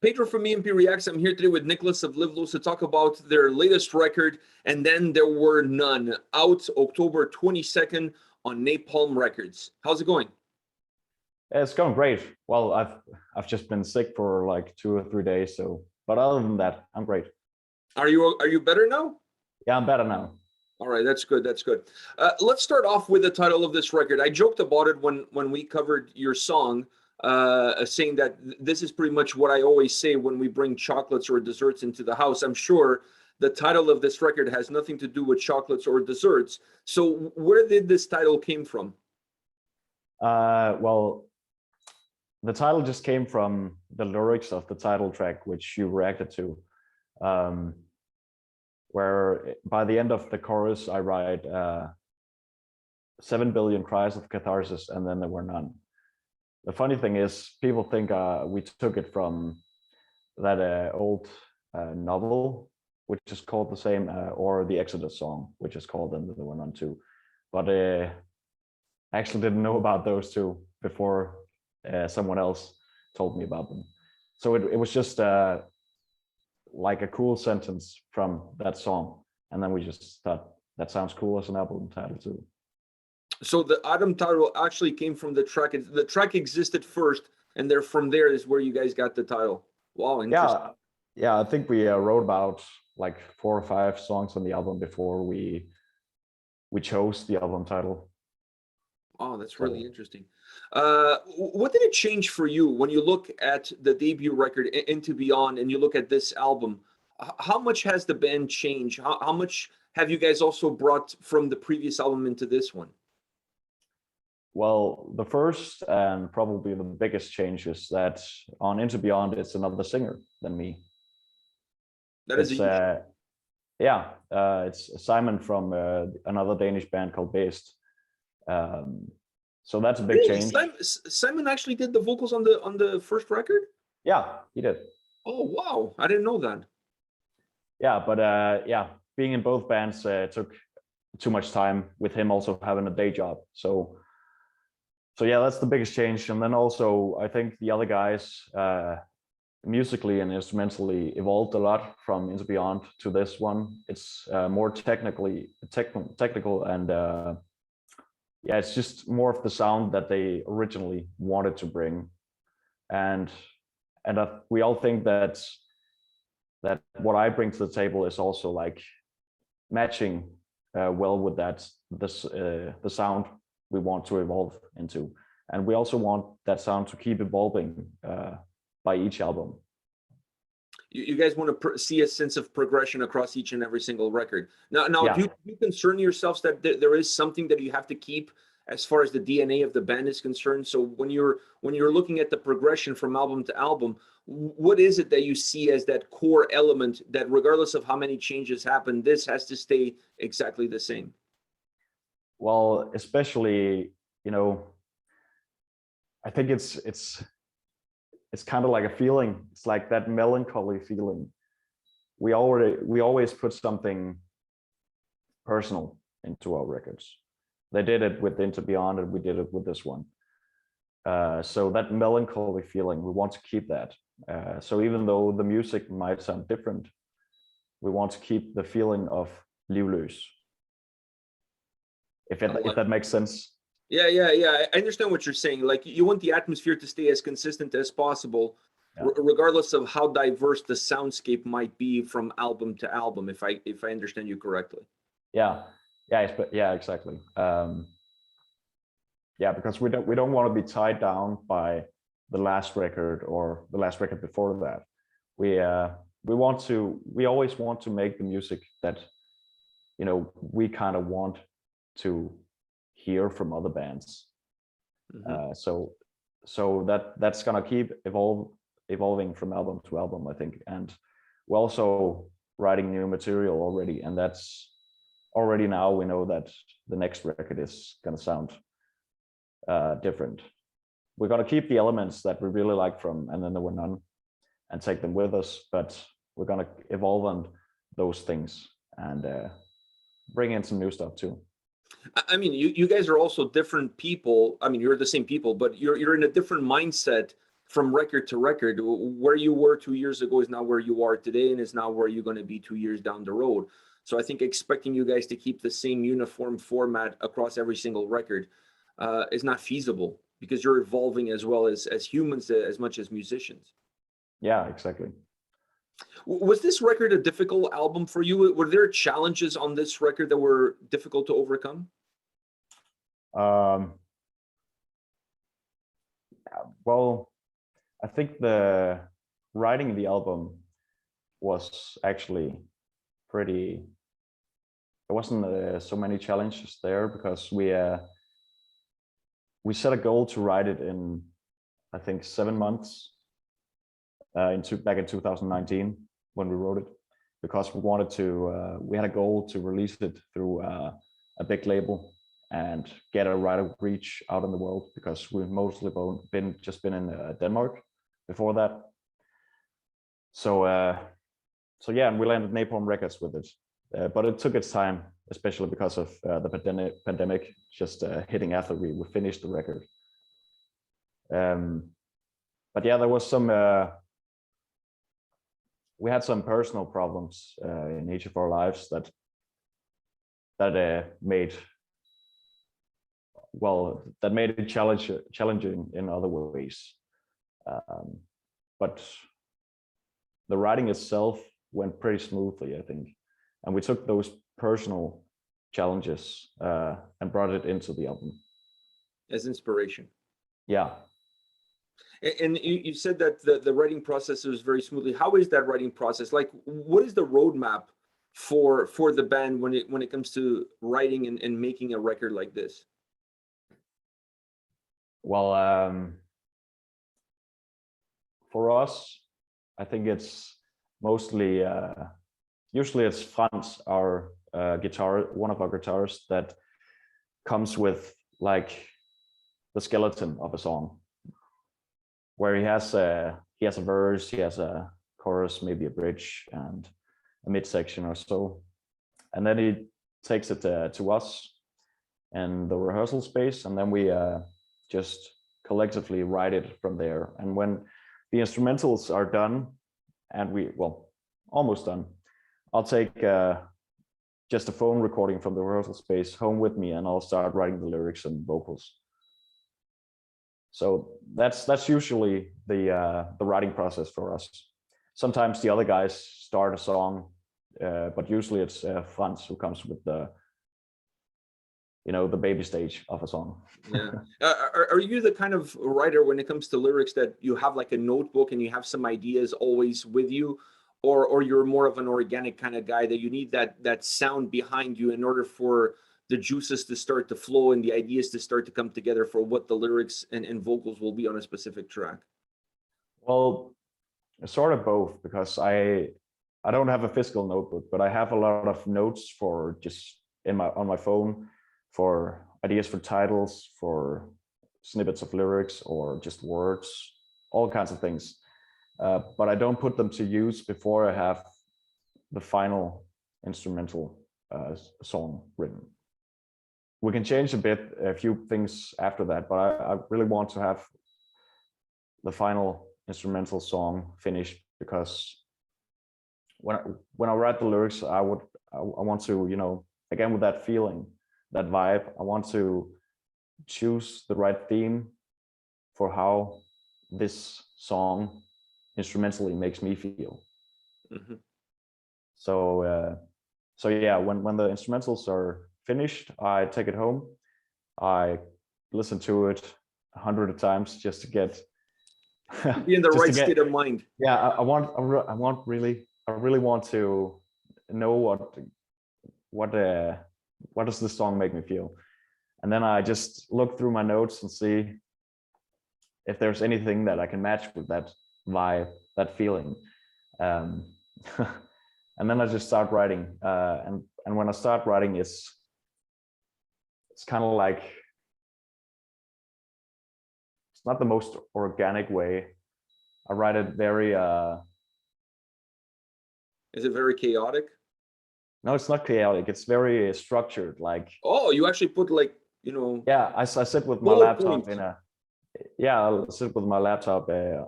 Pedro from A&P-Reacts. I'm here today with Niklas of Livløs to talk about their latest record, And Then There Were None, out October 22nd on Napalm Records. How's it going? It's going great. Well, I've just been sick for like 2 or 3 days, but other than that, I'm great. Are you better now? Yeah, I'm better now. All right, that's good. That's good. Let's start off with the title of this record. I joked about it when we covered your song, saying that this is pretty much what I always say when we bring chocolates or desserts into the house. I'm sure the title of this record has nothing to do with chocolates or desserts. So where did this title came from? Well, the title just came from the lyrics of the title track, which you reacted to, where by the end of the chorus, I write 7 billion cries of catharsis, and then there were none. The funny thing is, people think we took it from that old novel, which is called the same, or the Exodus song, which is called And There Were None too. But I actually didn't know about those two before someone else told me about them. So it was just like a cool sentence from that song. And then we just thought that sounds cool as an album title too. So the album title actually came from the track. The track existed first, and from there is where you guys got the title. Wow, interesting. Yeah. I think we wrote about like 4 or 5 songs on the album before we chose the album title. Oh, that's really interesting. What did it change for you when you look at the debut record, Into Beyond, and you look at this album? How much has the band changed? How much have you guys also brought from the previous album into this one? Well, the first and probably the biggest change is that on Into Beyond, it's another singer than me. It's Simon from another Danish band called Based. So that's a big change. Simon actually did the vocals on the first record? Yeah, he did. Oh wow, I didn't know that. Yeah, but being in both bands took too much time, with him also having a day job. So yeah, that's the biggest change. And then also, I think the other guys musically and instrumentally evolved a lot from Into Beyond to this one. It's more technical, and it's just more of the sound that they originally wanted to bring. And we all think that what I bring to the table is also like matching well with the sound we want to evolve into. And we also want that sound to keep evolving by each album. You guys want to see a sense of progression across each and every single record. Now, do you concern yourselves that there is something that you have to keep as far as the DNA of the band is concerned? So when you're looking at the progression from album to album, what is it that you see as that core element that regardless of how many changes happen, this has to stay exactly the same? Well, especially, I think it's kind of like a feeling. It's like that melancholy feeling. We always put something personal into our records. They did it with Into Beyond, and we did it with this one. So that melancholy feeling, we want to keep that. So even though the music might sound different, we want to keep the feeling of Livløs. If that makes sense. Yeah. I understand what you're saying. Like, you want the atmosphere to stay as consistent as possible, regardless of how diverse the soundscape might be from album to album. If I understand you correctly. Yeah, exactly. Because we don't want to be tied down by the last record or the last record before that. We always want to make the music that we kind of want to hear from other bands. Mm-hmm. So that's gonna keep evolving from album to album, I think. And we're also writing new material already, and that's already now we know that the next record is gonna sound different. We're gonna keep the elements that we really like from And Then There Were None and take them with us, but we're gonna evolve on those things and bring in some new stuff too. I mean, you guys are also different people. I mean, you're the same people, but you're in a different mindset from record to record. Where you were 2 years ago is not where you are today, and is not where you're going to be 2 years down the road. So I think expecting you guys to keep the same uniform format across every single record is not feasible, because you're evolving as well as humans as much as musicians. Yeah, exactly. Was this record a difficult album for you? Were there challenges on this record that were difficult to overcome? Well, I think the writing the album was actually pretty. There wasn't so many challenges there, because we set a goal to write it in, I think, 7 months. Back in 2019 when we wrote it, because we wanted to. We had a goal to release it through a big label and get a wider reach out in the world, because we've mostly been in Denmark before that. So yeah, and we landed Napalm Records with it, but it took its time, especially because of the pandemic just hitting after we finished the record. But yeah, there was some. We had some personal problems in each of our lives that made it challenging in other ways. But the writing itself went pretty smoothly, I think, and we took those personal challenges and brought it into the album as inspiration. Yeah. And you said that the writing process was very smoothly. How is that writing process? Like, what is the roadmap for the band when it comes to writing and making a record like this? Well, for us, I think it's mostly usually it's Franz, our one of our guitarists, that comes with like the skeleton of a song, where he has a verse, he has a chorus, maybe a bridge, and a midsection or so, and then he takes it to us in the rehearsal space, and then we just collectively write it from there. And when the instrumentals are done, and almost done, I'll take just a phone recording from the rehearsal space home with me, and I'll start writing the lyrics and vocals. So that's usually the writing process for us. Sometimes the other guys start a song, but usually it's Franz who comes with the baby stage of a song. Yeah. Are you the kind of writer, when it comes to lyrics, that you have like a notebook and you have some ideas always with you, or you're more of an organic kind of guy that you need that sound behind you in order for the juices to start to flow and the ideas to start to come together for what the lyrics and vocals will be on a specific track? Well, sort of both, because I don't have a physical notebook, but I have a lot of notes for just on my phone, for ideas for titles, for snippets of lyrics, or just words, all kinds of things. But I don't put them to use before I have the final instrumental song written. We can change a few things after that, but I really want to have the final instrumental song finished, because when I write the lyrics, I want to, again, with that feeling, that vibe, I want to choose the right theme for how this song instrumentally makes me feel. Mm-hmm. So yeah, when the instrumentals are finished, I take it home, I listen to it 100 times just to get be in the right state of mind. Yeah, I really want to know what does this song make me feel, and then I just look through my notes and see if there's anything that I can match with that vibe, that feeling, and then I just start writing. And when I start writing, it's kind of like, it's not the most organic way. I write it very. Is it very chaotic? No, it's not chaotic. It's very structured. Like. Oh, you actually put like, Yeah, I sit with my laptop yeah, I'll sit with my laptop in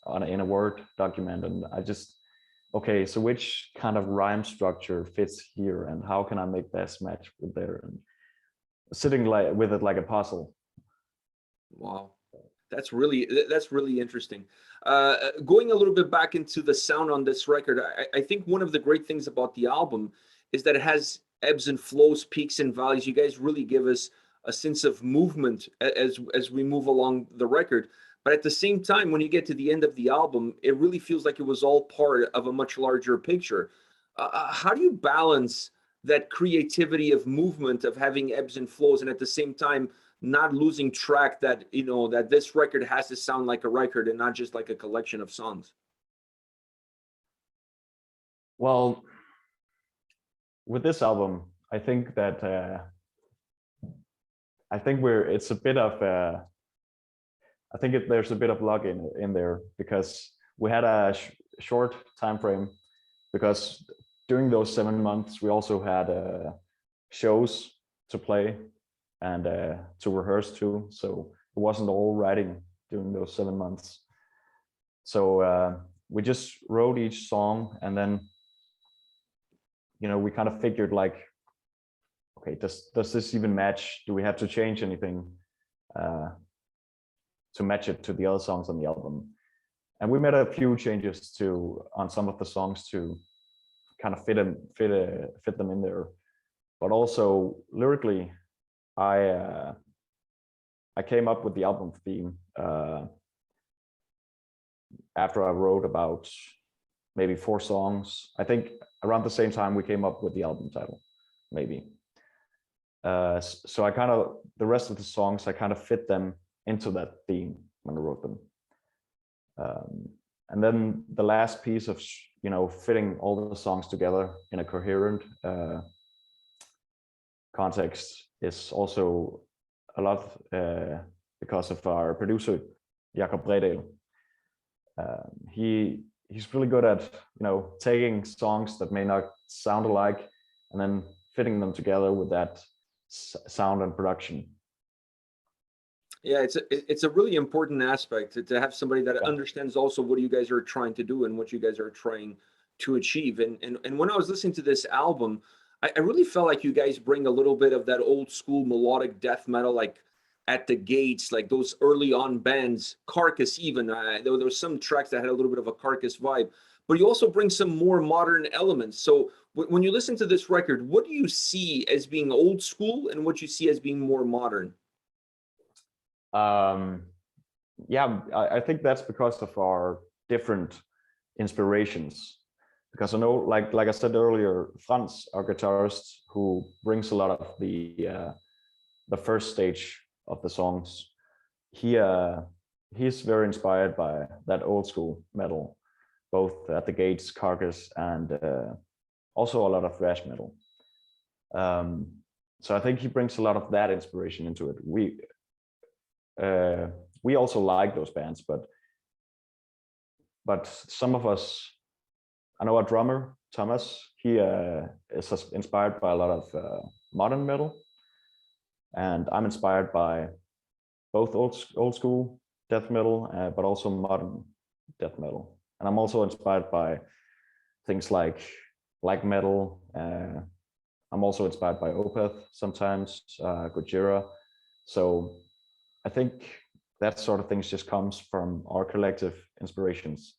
a Word document, and I just, okay, so which kind of rhyme structure fits here, and how can I make best match with there, and sitting like with it like a puzzle. Wow, that's really interesting. Going a little bit back into the sound on this record, I think one of the great things about the album is that it has ebbs and flows, peaks and valleys. You guys really give us a sense of movement as we move along the record. But at the same time, when you get to the end of the album, it really feels like it was all part of a much larger picture. How do you balance that creativity of movement, of having ebbs and flows, and at the same time not losing track that, you know, that this record has to sound like a record and not just like a collection of songs? Well, with this album, I think that it's a bit of there's a bit of luck in there, because we had a short time frame, because during those 7 months we also had shows to play and to rehearse to, so it wasn't all writing during those 7 months. So we just wrote each song, and then, you know, we kind of figured like, okay, does this even match? Do we have to change anything to match it to the other songs on the album? And we made a few changes on some of the songs to kind of fit them in there. But also lyrically, I came up with the album theme after I wrote about maybe 4 songs. I think around the same time we came up with the album title, maybe. So I kind of, the rest of the songs, I kind of fit them into that theme when I wrote them. And then the last piece of, you know, fitting all the songs together in a coherent context is also a lot because of our producer, Jakob Bredal. He's really good at, you know, taking songs that may not sound alike and then fitting them together with that sound and production. Yeah, it's a really important aspect to have somebody that understands also what you guys are trying to do and what you guys are trying to achieve. And when I was listening to this album, I really felt like you guys bring a little bit of that old school melodic death metal, like At the Gates, like those early on bands, Carcass even. There were some tracks that had a little bit of a Carcass vibe, but you also bring some more modern elements. So when you listen to this record, what do you see as being old school and what you see as being more modern? Yeah, I think that's because of our different inspirations. Because I know, like I said earlier, Franz, our guitarist, who brings a lot of the first stage of the songs, he's very inspired by that old school metal, both At the Gates, Carcass, and also a lot of thrash metal. So I think he brings a lot of that inspiration into it. We also like those bands, but some of us, I know our drummer Thomas, he is inspired by a lot of modern metal, and I'm inspired by both old school death metal, but also modern death metal. And I'm also inspired by things like black metal. I'm also inspired by Opeth sometimes, Gojira. So I think that sort of things just comes from our collective inspirations.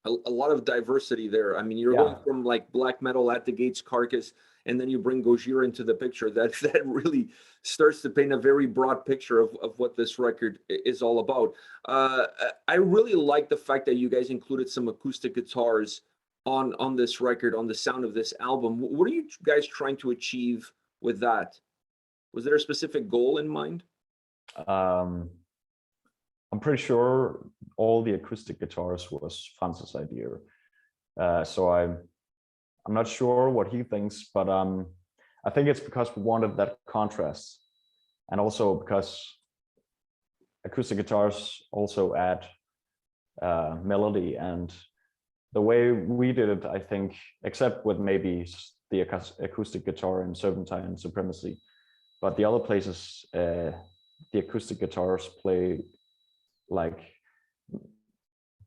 A lot of diversity there. I mean, you're going from like black metal, At the Gates, Carcass, and then you bring Gojira into the picture. That really starts to paint a very broad picture of what this record is all about. I really like the fact that you guys included some acoustic guitars on this record, on the sound of this album. What are you guys trying to achieve with that? Was there a specific goal in mind? I'm pretty sure all the acoustic guitars was Franz's idea. So I'm not sure what he thinks, but I think it's because we wanted that contrast, and also because acoustic guitars also add melody. And the way we did it, I think, except with maybe the acoustic guitar in Serpentine and Supremacy, but the other places the acoustic guitars play like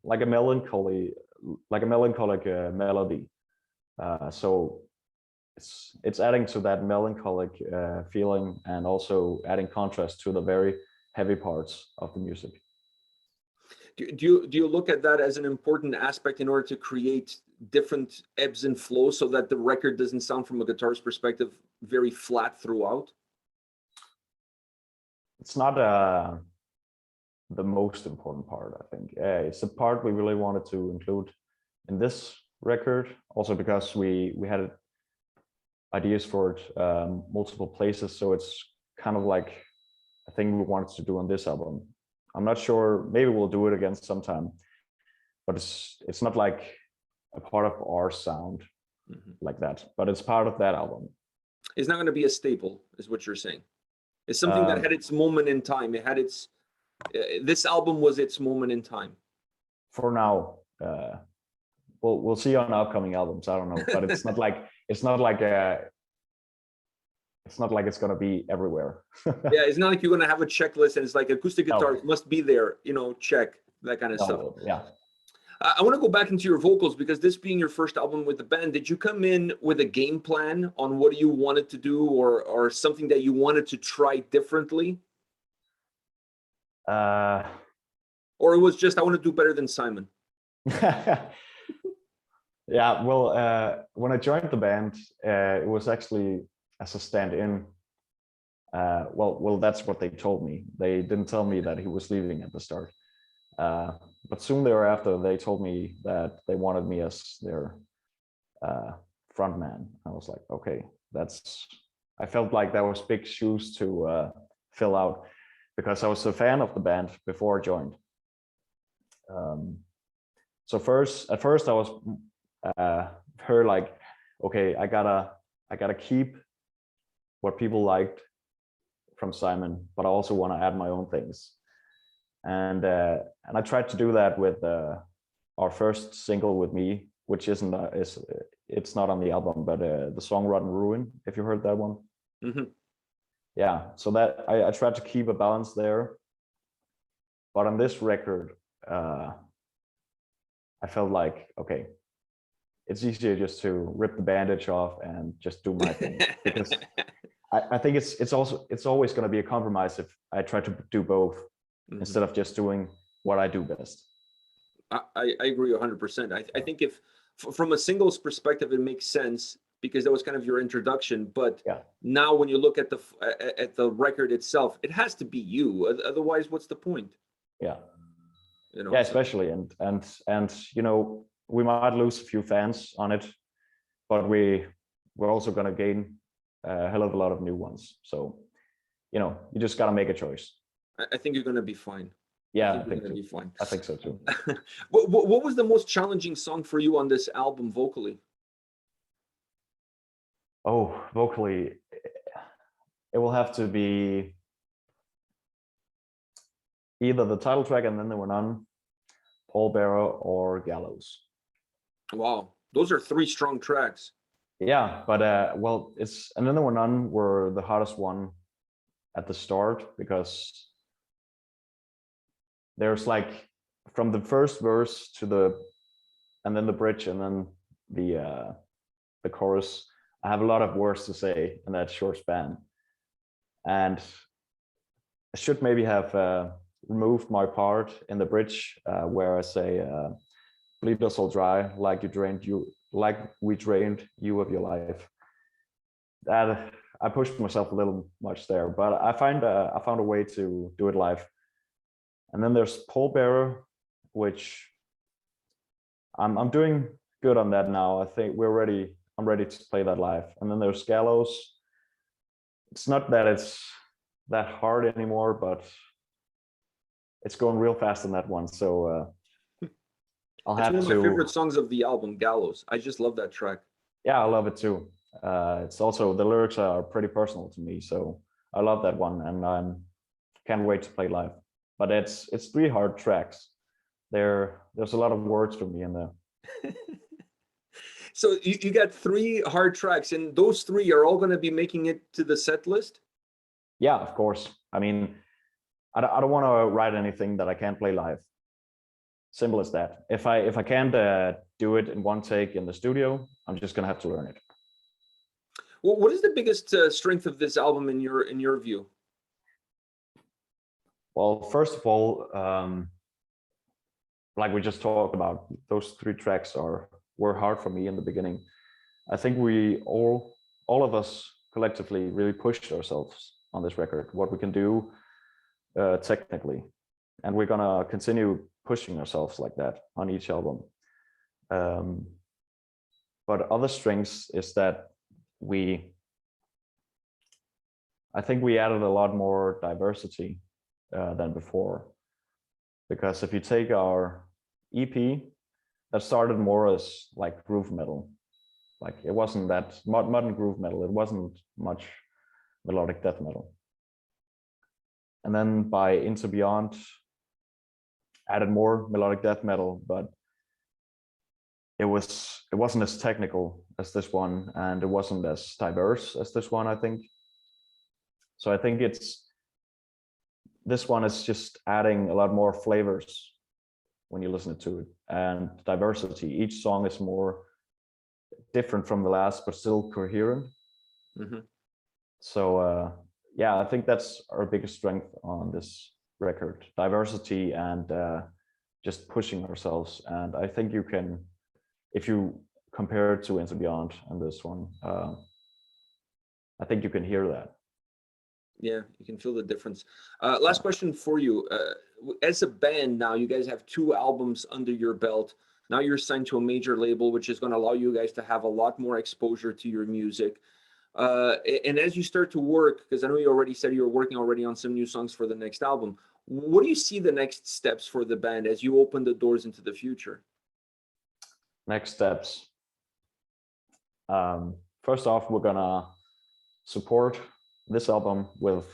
a melancholic melody. So it's adding to that melancholic feeling, and also adding contrast to the very heavy parts of the music. Do you look at that as an important aspect in order to create different ebbs and flows so that the record doesn't sound, from a guitarist perspective, very flat throughout? It's not the most important part, I think. It's a part we really wanted to include in this record, also because we had ideas for it multiple places, so it's kind of like a thing we wanted to do on this album. I'm not sure, maybe we'll do it again sometime, but it's not like a part of our sound like that, but it's part of that album. It's not going to be a staple, is what you're saying. It's something that had its moment in time. It had its this album was its moment in time. For now, we'll see on upcoming albums. I don't know, but it's not like it's going to be everywhere. Yeah, it's not like you're going to have a checklist and it's like acoustic guitars must be there, check, that kind of stuff. Yeah. I want to go back into your vocals, because this being your first album with the band, did you come in with a game plan on what you wanted to do, or something that you wanted to try differently? Or it was just, I want to do better than Simon? Yeah, well, when I joined the band, it was actually as a stand-in. Well, that's what they told me. They didn't tell me that he was leaving at the start. But soon thereafter, they told me that they wanted me as their frontman. I was like, okay, I felt like that was big shoes to fill out, because I was a fan of the band before I joined. So at first I was like, okay, I gotta keep what people liked from Simon, but I also want to add my own things. And I tried to do that with our first single with me, which it's not on the album, but the song "Rotten Ruin," if you heard that one. Yeah, so that I tried to keep a balance there, but on this record, I felt like, okay, it's easier just to rip the bandage off and just do my thing, because I think it's always going to be a compromise if I try to do both instead of just doing what I do best. I agree 100%. I think if from a singles perspective, it makes sense, because that was kind of your introduction. But now when you look at the record itself, it has to be you. Otherwise, what's the point? Yeah. Yeah, especially, and we might lose a few fans on it, but we're also going to gain a hell of a lot of new ones. So, you just got to make a choice. I think you're going to be fine. Yeah, I think you're going to be fine. I think so too. What was the most challenging song for you on this album vocally? Oh, vocally, it will have to be either the title track "And Then There Were None," "Pallbearer," or "Gallows." Wow, those are 3 strong tracks. Yeah, but well, "And Then There Were None" were the hardest one at the start, because there's like, from the first verse to and then the bridge, and then the chorus, I have a lot of words to say in that short span, and I should maybe have removed my part in the bridge where I say, "Bleed us all dry, like we drained you of your life." That I pushed myself a little much there, but I found a way to do it live. And then there's "Pallbearer," which I'm doing good on that now. I think I'm ready to play that live. And then there's "Gallows." It's not that it's that hard anymore, but it's going real fast on that one. So I'll have to. It's one of my favorite songs of the album, "Gallows." I just love that track. Yeah, I love it too. It's also, the lyrics are pretty personal to me, so I love that one, and I can't wait to play live. But it's 3 hard tracks. There's a lot of words for me in there. So you got 3 hard tracks, and those 3 are all going to be making it to the set list? Yeah, of course. I mean, I don't want to write anything that I can't play live. Simple as that. If I can't do it in one take in the studio, I'm just gonna have to learn it. Well, what is the biggest strength of this album in your view? Well, first of all, like we just talked about, those 3 tracks were hard for me in the beginning. I think we all of us collectively really pushed ourselves on this record, what we can do technically, and we're gonna continue pushing ourselves like that on each album. But other strengths is that I think we added a lot more diversity than before, because if you take our EP, that started more as like groove metal, like it wasn't that modern groove metal, it wasn't much melodic death metal, and then by Into Beyond added more melodic death metal, but it wasn't as technical as this one, and it wasn't as diverse as this one, I think. So I think this one is just adding a lot more flavors when you listen to it, and diversity. Each song is more different from the last, but still coherent. Mm-hmm. So yeah, I think that's our biggest strength on this record: diversity and just pushing ourselves. And I think you can, if you compare it to Into Beyond and this one, I think you can hear that. Yeah, you can feel the difference. Last question for you. As a band now, you guys have 2 albums under your belt. Now you're signed to a major label, which is going to allow you guys to have a lot more exposure to your music. And as you start to work, because I know you already said you were working already on some new songs for the next album, what do you see the next steps for the band as you open the doors into the future? Next steps. First off, we're gonna support this album with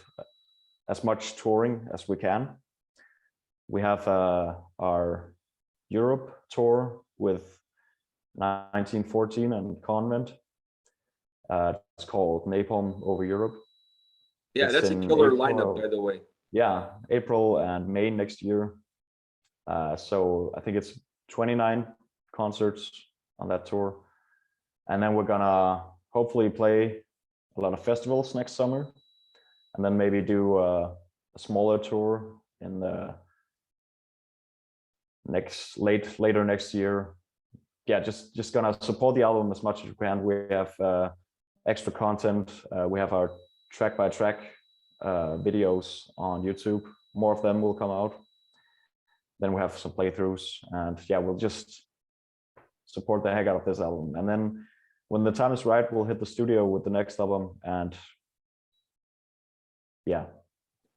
as much touring as we can. We have our Europe tour with 1914 and Convent. It's called Napalm Over Europe. Yeah, it's that's a killer lineup, by the way. Yeah, April and May next year. So I think it's 29 concerts on that tour. And then we're gonna hopefully play a lot of festivals next summer, and then maybe do a smaller tour in the later next year. Yeah, just gonna support the album as much as we can. We have extra content. We have our track by track videos on YouTube. More of them will come out. Then we have some playthroughs, and yeah, we'll just support the heck out of this album. And then when the time is right, we'll hit the studio with the next album, and yeah,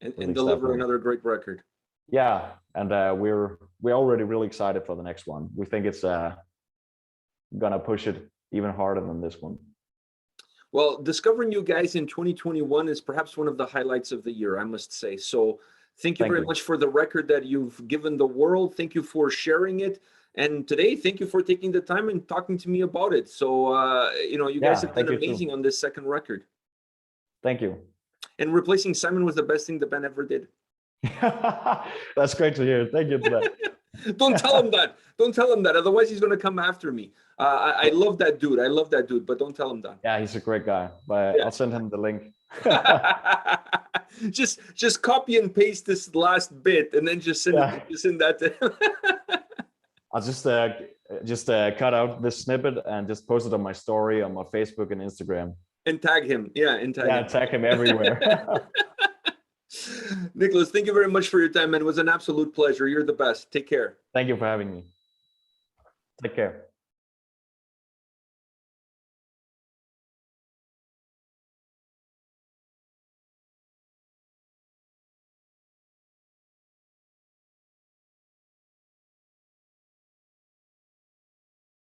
and deliver another great record. Yeah, and we're already really excited for the next one. We think it's gonna push it even harder than this one. Well, discovering you guys in 2021 is perhaps one of the highlights of the year, I must say. So thank you very much for the record that you've given the world. Thank you for sharing it. And today, thank you for taking the time and talking to me about it. So, you guys have been amazing on this second record. Thank you. And replacing Simon was the best thing the band ever did. That's great to hear. Thank you for that. Don't tell him that. Don't tell him that. Otherwise, he's going to come after me. I love that dude. I love that dude, but don't tell him that. Yeah, he's a great guy. But yeah. I'll send him the link. just copy and paste this last bit, and then just send that to him. I'll just cut out this snippet and just post it on my story on my Facebook and Instagram. And tag him. Yeah, and tag him. Tag him everywhere. Niklas, thank you very much for your time, man. It was an absolute pleasure. You're the best. Take care. Thank you for having me. Take care.